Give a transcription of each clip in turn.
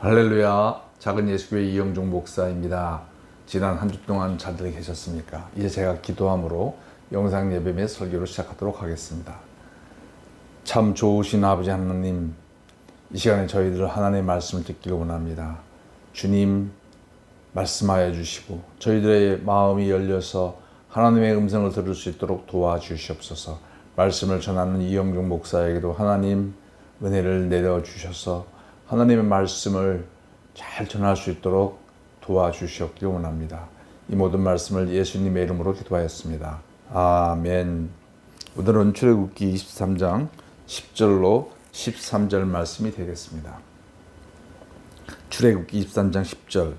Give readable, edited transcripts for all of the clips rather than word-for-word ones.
할렐루야. 작은 예수교회 이영종 목사입니다. 지난 한 주 동안 잘들 계셨습니까? 이제 제가 기도함으로 영상 예배 및 설교를 시작하도록 하겠습니다. 참 좋으신 아버지 하나님, 이 시간에 저희들 하나님의 말씀을 듣기를 원합니다. 주님 말씀하여 주시고 저희들의 마음이 열려서 하나님의 음성을 들을 수 있도록 도와주시옵소서. 말씀을 전하는 이영종 목사에게도 하나님 은혜를 내려주셔서 하나님의 말씀을 잘 전할 수 있도록 도와주시옵기를 원합니다. 이 모든 말씀을 예수님의 이름으로 기도하였습니다. 아멘. 오늘은 출애굽기 23장 10절로 13절 말씀이 되겠습니다. 출애굽기 23장 10절.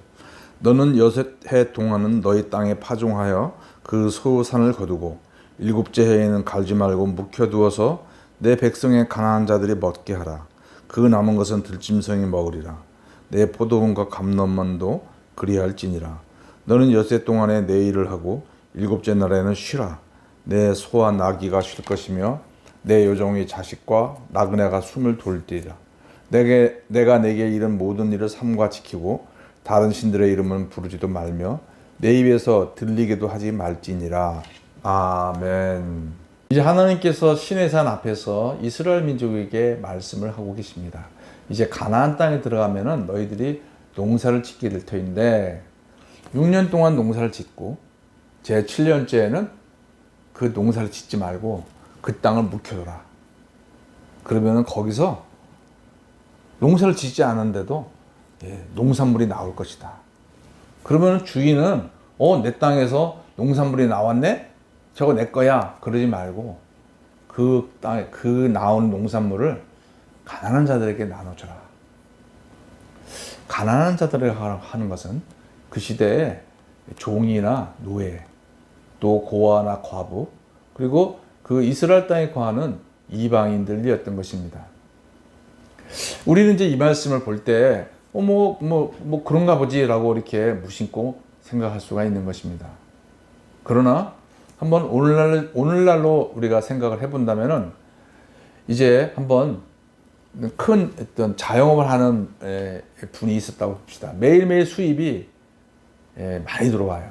너는 6해 동안은 너희 땅에 파종하여 그 소산을 거두고 7째 해에는 갈지 말고 묵혀두어서 내 백성의 가나안 자들이 먹게 하라. 그 남은 것은 들짐승이 먹으리라. 내 포도원과 감람만도 그리할지니라. 너는 6해 동안에 내 일을 하고 7째 날에는 쉬라. 내 소와 나귀가 쉴 것이며 내 여종의 자식과 나그네가 숨을 돌리리라. 내가 내게 이른 모든 일을 삼가 지키고 다른 신들의 이름은 부르지도 말며 내 입에서 들리게도 하지 말지니라. 아멘. 이제 하나님께서 시내산 앞에서 이스라엘 민족에게 말씀을 하고 계십니다. 이제 가나안 땅에 들어가면은 너희들이 농사를 짓게 될 터인데 6년 동안 농사를 짓고 제 7년째에는 그 농사를 짓지 말고 그 땅을 묵혀둬라. 그러면은 거기서 농사를 짓지 않은데도 농산물이 나올 것이다. 그러면은 주인은 내 땅에서 농산물이 나왔네? 저거 내 거야. 그러지 말고 그 땅에 그 나온 농산물을 가난한 자들에게 나눠줘라. 가난한 자들에게 하는 것은 그 시대에 종이나 노예, 또 고아나 과부, 그리고 그 이스라엘 땅에 거하는 이방인들이었던 것입니다. 우리는 이제 이 말씀을 볼 때 그런가 보지라고 이렇게 무심코 생각할 수가 있는 것입니다. 그러나 한번 오늘날로 우리가 생각을 해본다면은 이제 한번 큰 어떤 자영업을 하는 분이 있었다고 봅시다. 매일매일 수입이 많이 들어와요.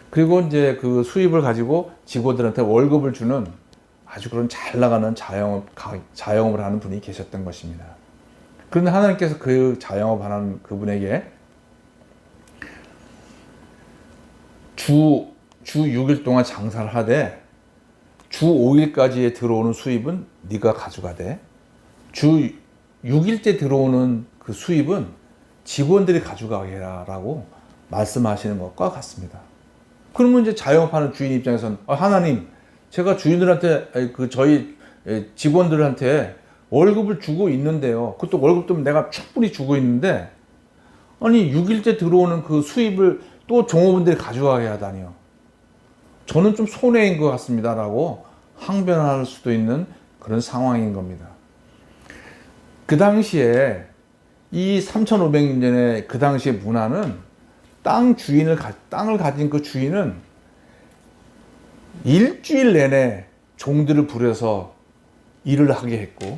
그리고 이제 그 수입을 가지고 직원들한테 월급을 주는 아주 그런 잘 나가는 자영업을 하는 분이 계셨던 것입니다. 그런데 하나님께서 그 자영업 하는 그분에게 주 6일 동안 장사를 하되 주 5일까지에 들어오는 수입은 네가 가져가되 주 6일째 들어오는 그 수입은 직원들이 가져가게 해라라고 말씀하시는 것과 같습니다. 그러면 이제 자영업하는 주인 입장에서는 하나님, 제가 주인들한테 저희 직원들한테 월급을 주고 있는데요. 그것도 월급도 내가 충분히 주고 있는데 아니 6일째 들어오는 그 수입을 또 종업원들이 가져가게 하다니요. 저는 좀 손해인 것 같습니다라고 항변할 수도 있는 그런 상황인 겁니다. 그 당시에 이 3,500년의 그 당시의 문화는 땅을 가진 그 주인은 일주일 내내 종들을 부려서 일을 하게 했고,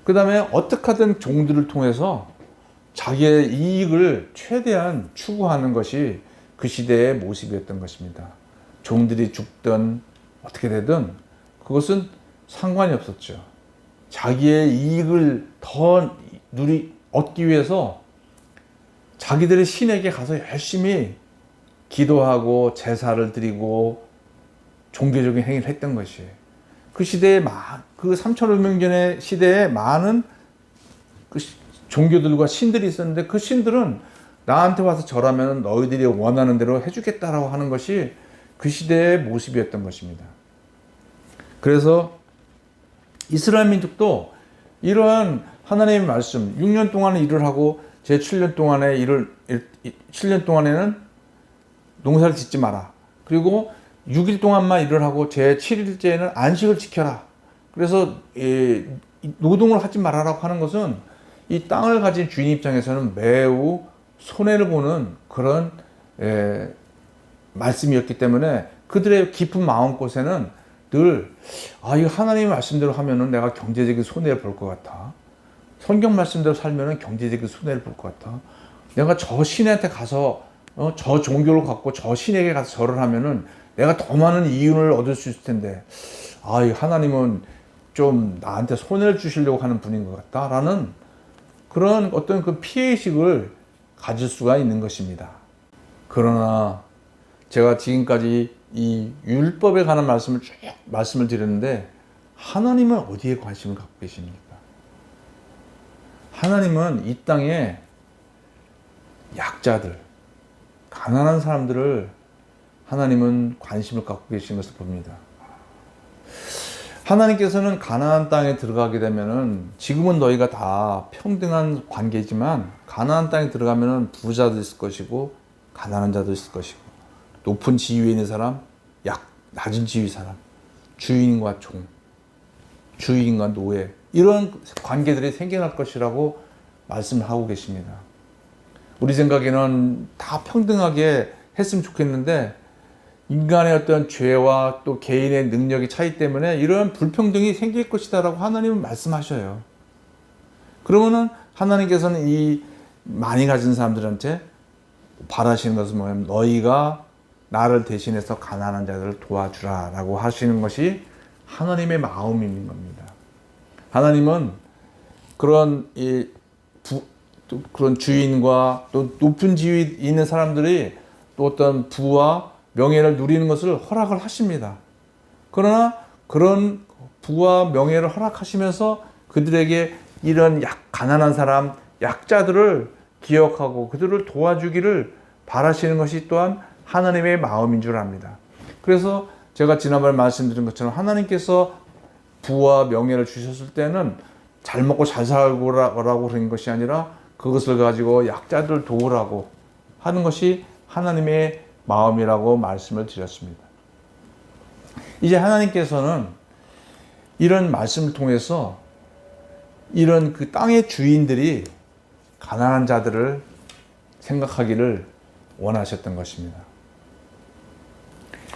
그 다음에 어떻게 하든 종들을 통해서 자기의 이익을 최대한 추구하는 것이 그 시대의 모습이었던 것입니다. 종들이 죽든 어떻게 되든 그것은 상관이 없었죠. 자기의 이익을 더 얻기 위해서 자기들의 신에게 가서 열심히 기도하고 제사를 드리고 종교적인 행위를 했던 것이에요. 그 시대에 그 3,500년의 시대에 많은 그 종교들과 신들이 있었는데 그 신들은 나한테 와서 절하면 너희들이 원하는 대로 해주겠다라고 하는 것이 그 시대의 모습이었던 것입니다. 그래서 이스라엘 민족도 이러한 하나님의 말씀, 6년 동안은 일을 하고 제 7년 동안에는 농사를 짓지 마라. 그리고 6일 동안만 일을 하고 제 7일째에는 안식을 지켜라. 그래서 노동을 하지 말아라고 하는 것은 이 땅을 가진 주인 입장에서는 매우 손해를 보는 그런 말씀이었기 때문에 그들의 깊은 마음곳에는 늘 이거 하나님의 말씀대로 하면은 내가 경제적인 손해를 볼 것 같아. 성경 말씀대로 살면은 경제적인 손해를 볼 것 같아. 내가 저 신한테 가서 저 종교를 갖고 저 신에게 가서 절을 하면은 내가 더 많은 이윤을 얻을 수 있을 텐데, 이 하나님은 좀 나한테 손해를 주시려고 하는 분인 것 같다라는 그런 어떤 그 피해의식을 가질 수가 있는 것입니다. 그러나 제가 지금까지 이 율법에 관한 말씀을 쭉 말씀을 드렸는데, 하나님은 어디에 관심을 갖고 계십니까? 하나님은 이 땅에 약자들, 가난한 사람들을 하나님은 관심을 갖고 계신 것을 봅니다. 하나님께서는 가나안 땅에 들어가게 되면은, 지금은 너희가 다 평등한 관계지만 가나안 땅에 들어가면은 부자도 있을 것이고 가난한 자도 있을 것이고, 높은 지위에 있는 사람, 낮은 지위 사람, 주인과 종, 주인과 노예, 이런 관계들이 생겨날 것이라고 말씀을 하고 계십니다. 우리 생각에는 다 평등하게 했으면 좋겠는데, 인간의 어떤 죄와 또 개인의 능력의 차이 때문에 이런 불평등이 생길 것이다라고 하나님은 말씀하셔요. 그러면은 하나님께서는 이 많이 가진 사람들한테 바라시는 것은 뭐냐면, 너희가 나를 대신해서 가난한 자들을 도와주라라고 하시는 것이 하나님의 마음인 겁니다. 하나님은 그런 그런 주인과 또 높은 지위에 있는 사람들이 또 어떤 부와 명예를 누리는 것을 허락을 하십니다. 그러나 그런 부와 명예를 허락하시면서 그들에게 이런 가난한 사람, 약자들을 기억하고 그들을 도와주기를 바라시는 것이 또한 하나님의 마음인 줄 압니다. 그래서 제가 지난번에 말씀드린 것처럼 하나님께서 부와 명예를 주셨을 때는 잘 먹고 잘 살고라고 그런 것이 아니라 그것을 가지고 약자들 도우라고 하는 것이 하나님의 마음이라고 말씀을 드렸습니다. 이제 하나님께서는 이런 말씀을 통해서 이런 그 땅의 주인들이 가난한 자들을 생각하기를 원하셨던 것입니다.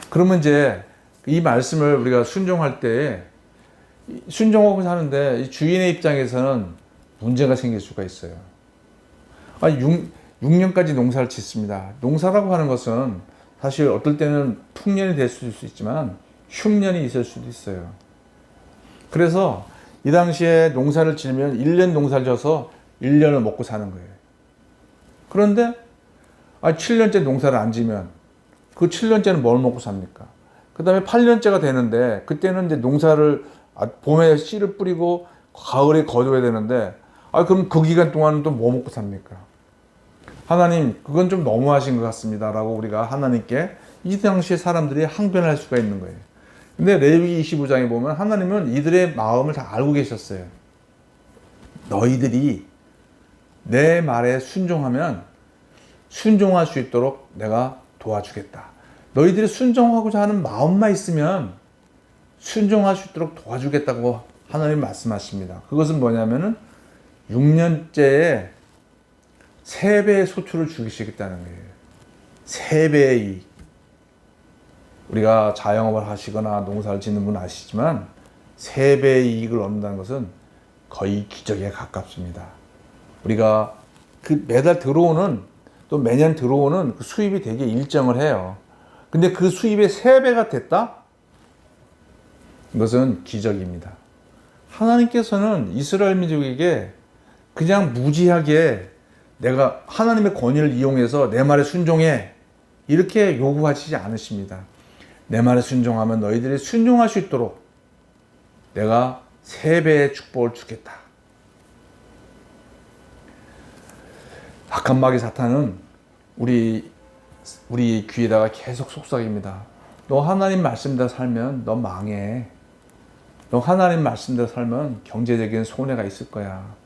그러면 이제 이 말씀을 우리가 순종할 때, 순종하고 사는데 이 주인의 입장에서는 문제가 생길 수가 있어요. 6년까지 농사를 짓습니다. 농사라고 하는 것은 사실 어떨 때는 풍년이 될 수도 있지만 흉년이 있을 수도 있어요. 그래서 이 당시에 농사를 지으면 1년 농사를 져서 1년을 먹고 사는 거예요. 그런데 7년째 농사를 안 지면 그 7년째는 뭘 먹고 삽니까? 그 다음에 8년째가 되는데 그때는 이제 농사를 봄에 씨를 뿌리고 가을에 거둬야 되는데, 그럼 그 기간 동안은 또 뭐 먹고 삽니까? 하나님, 그건 좀 너무하신 것 같습니다 라고 우리가 하나님께 이 당시에 사람들이 항변할 수가 있는 거예요. 근데 레위기 25장에 보면 하나님은 이들의 마음을 다 알고 계셨어요. 너희들이 내 말에 순종하면 순종할 수 있도록 내가 도와주겠다. 너희들이 순종하고자 하는 마음만 있으면 순종할 수 있도록 도와주겠다고 하나님 말씀하십니다. 그것은 뭐냐면은 6년째에 3배의 소출을 주시겠다는 거예요. 3배의 이익. 우리가 자영업을 하시거나 농사를 짓는 분 아시지만 3배의 이익을 얻는다는 것은 거의 기적에 가깝습니다. 우리가 그 매달 들어오는, 또 매년 들어오는 그 수입이 되게 일정을 해요. 근데 그 수입의 3배가 됐다? 이것은 기적입니다. 하나님께서는 이스라엘 민족에게 그냥 무지하게 내가 하나님의 권위를 이용해서 내 말에 순종해 이렇게 요구하시지 않으십니다. 내 말에 순종하면 너희들이 순종할 수 있도록 내가 3배의 축복을 주겠다. 악한 마귀 사탄은 우리 귀에다가 계속 속삭입니다. 너 하나님 말씀대로 살면 너 망해. 너 하나님 말씀대로 살면 경제적인 손해가 있을 거야.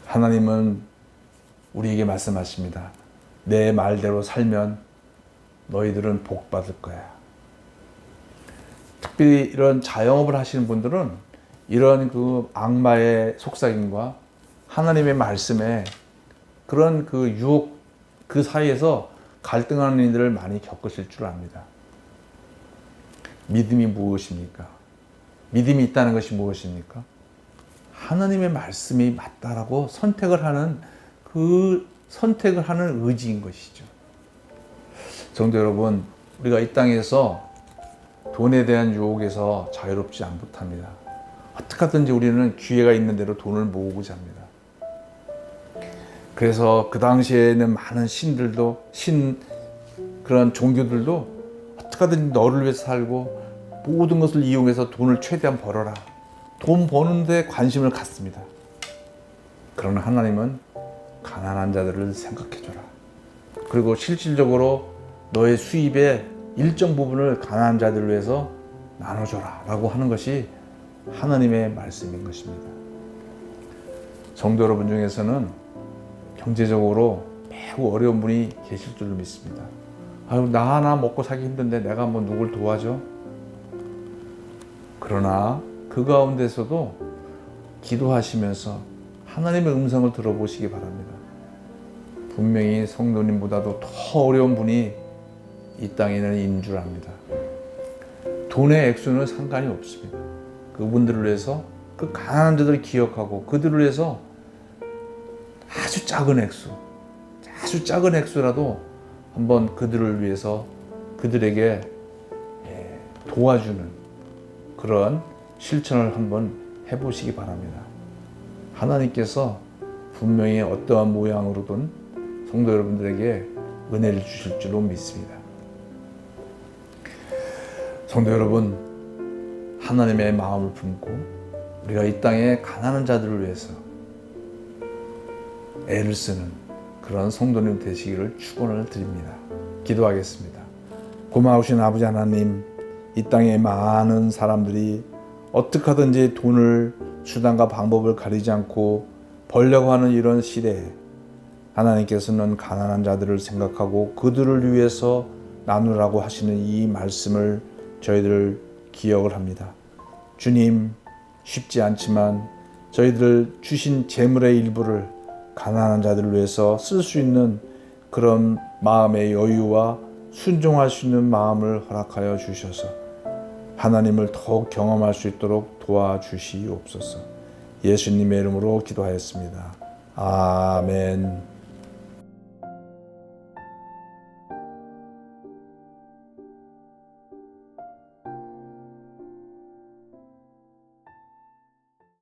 하나님은 우리에게 말씀하십니다. 내 말대로 살면 너희들은 복 받을 거야. 특별히 이런 자영업을 하시는 분들은 이런 그 악마의 속삭임과 하나님의 말씀에 그런 그 유혹, 그 사이에서 갈등하는 일들을 많이 겪으실 줄 압니다. 믿음이 무엇입니까? 믿음이 있다는 것이 무엇입니까? 하나님의 말씀이 맞다라고 선택을 하는 의지인 것이죠. 성도 여러분, 우리가 이 땅에서 돈에 대한 유혹에서 자유롭지 못합니다. 어떻게 하든지 우리는 기회가 있는 대로 돈을 모으고자 합니다. 그래서 그 당시에는 많은 그런 종교들도 어떻게 하든지 너를 위해서 살고 모든 것을 이용해서 돈을 최대한 벌어라. 돈 버는데 관심을 갖습니다. 그러나 하나님은 가난한 자들을 생각해줘라. 그리고 실질적으로 너의 수입의 일정 부분을 가난한 자들을 위해서 나눠줘라 라고 하는 것이 하나님의 말씀인 것입니다. 성도 여러분 중에서는 경제적으로 매우 어려운 분이 계실 줄로 믿습니다. 아유, 나 하나 먹고 살기 힘든데 내가 뭐 누굴 도와줘? 그러나 그 가운데서도 기도하시면서 하나님의 음성을 들어보시기 바랍니다. 분명히 성도님보다도 더 어려운 분이 이 땅에는 있는 줄 압니다. 돈의 액수는 상관이 없습니다. 그분들을 위해서 그 가난한 자들을 기억하고 그들을 위해서 아주 작은 액수라도 한번 그들을 위해서 그들에게 도와주는 그런 실천을 한번 해보시기 바랍니다. 하나님께서 분명히 어떠한 모양으로든 성도 여러분들에게 은혜를 주실 줄로 믿습니다. 성도 여러분, 하나님의 마음을 품고 우리가 이 땅에 가난한 자들을 위해서 애를 쓰는 그런 성도님 되시기를 축원을 드립니다. 기도하겠습니다. 고마우신 아버지 하나님, 이 땅에 많은 사람들이 어떻게 하든지 돈을 수단과 방법을 가리지 않고 벌려고 하는 이런 시대에 하나님께서는 가난한 자들을 생각하고 그들을 위해서 나누라고 하시는 이 말씀을 저희들 기억을 합니다. 주님, 쉽지 않지만 저희들 주신 재물의 일부를 가난한 자들을 위해서 쓸 수 있는 그런 마음의 여유와 순종할 수 있는 마음을 허락하여 주셔서 하나님을 더욱 경험할 수 있도록 도와주시옵소서. 예수님의 이름으로 기도하였습니다. 아멘.